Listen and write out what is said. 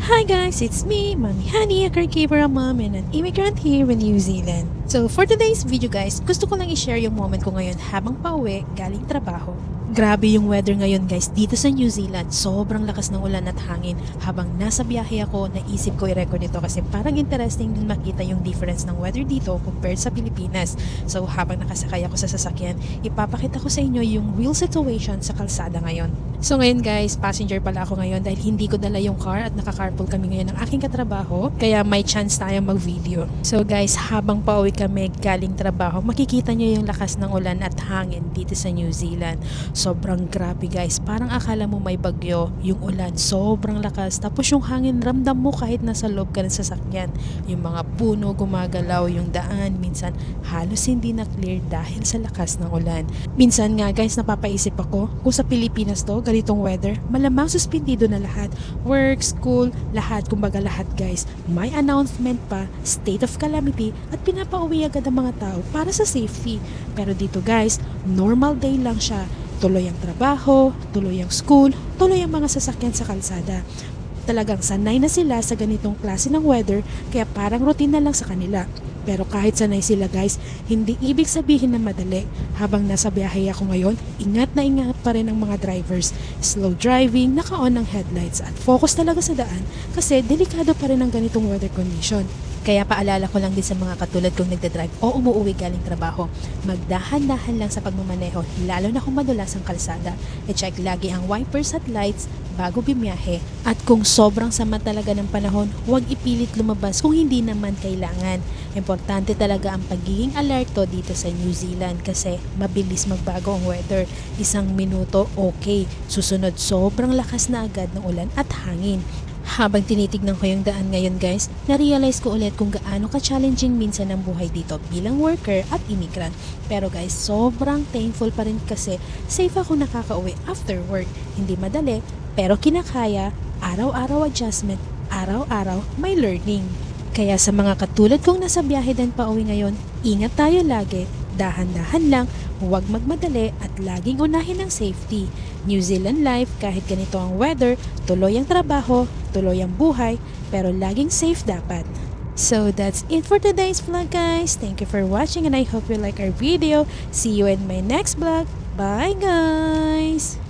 Hi guys, it's me, Mommy Honey, a caregiver mom and an immigrant here in New Zealand. So for today's video guys, gusto ko lang i-share yung moment ko ngayon habang pauwi galing trabaho. Grabe yung weather ngayon guys dito sa New Zealand. Sobrang lakas ng ulan at hangin. Habang nasa biyahe ako, naisip ko i-record ito kasi parang interesting din makita yung difference ng weather dito compared sa Pilipinas. So habang nakasakay ako sa sasakyan, ipapakita ko sa inyo yung real situation sa kalsada ngayon. So ngayon guys, passenger pala ako ngayon dahil hindi ko dala yung car at naka-carpool kami ngayon ng aking katrabaho. Kaya may chance tayong mag-video. So guys, habang pauwi kami galing trabaho, makikita nyo yung lakas ng ulan at hangin dito sa New Zealand. Sobrang grabe guys, parang akala mo may bagyo, yung ulan sobrang lakas, tapos yung hangin ramdam mo kahit nasa loob ka ng sasakyan. Yung mga puno gumagalaw, yung daan minsan halos hindi na clear dahil sa lakas ng ulan. Minsan nga guys, napapaisip ako kung sa Pilipinas to, ganitong weather, malamang suspendido na lahat. Work, school, lahat, kumbaga lahat guys. May announcement pa, state of calamity at pinapauwi agad ang mga tao para sa safety. Pero dito guys, normal day lang siya. Tuloy ang trabaho, tuloy ang school, tuloy ang mga sasakyan sa kalsada. Talagang sanay na sila sa ganitong klase ng weather kaya parang routine na lang sa kanila. Pero kahit sanay sila guys, hindi ibig sabihin na madali. Habang nasa biyahe ako ngayon, ingat na ingat pa rin ang mga drivers. Slow driving, naka-on ang headlights at focus talaga sa daan kasi delikado pa rin ang ganitong weather condition. Kaya paalala ko lang din sa mga katulad kong nagdadrive o umuwi galing trabaho, magdahan-dahan lang sa pagmamaneho, lalo na kung madulas ang kalsada. I-check lagi ang wipers at lights bago bumiyahe. At kung sobrang sama talaga ng panahon, huwag ipilit lumabas kung hindi naman kailangan. Importante talaga ang pagiging alerto dito sa New Zealand kasi mabilis magbago ang weather. 1 minuto okay, susunod sobrang lakas na agad ng ulan at hangin. Habang tinitignan ko yung daan ngayon guys, na-realize ko ulit kung gaano ka-challenging minsan ang buhay dito bilang worker at immigrant. Pero guys, sobrang thankful pa rin kasi safe ako nakakauwi after work. Hindi madali, pero kinakaya, araw-araw adjustment, araw-araw may learning. Kaya sa mga katulad kong nasa biyahe din pa uwi ngayon, ingat tayo lagi, dahan-dahan lang, huwag magmadali at laging unahin ang safety. New Zealand life, kahit ganito ang weather, tuloy ang trabaho, tuloy ang buhay, pero laging safe dapat. So that's it for today's vlog guys. Thank you for watching and I hope you like our video. See you in my next vlog. Bye guys!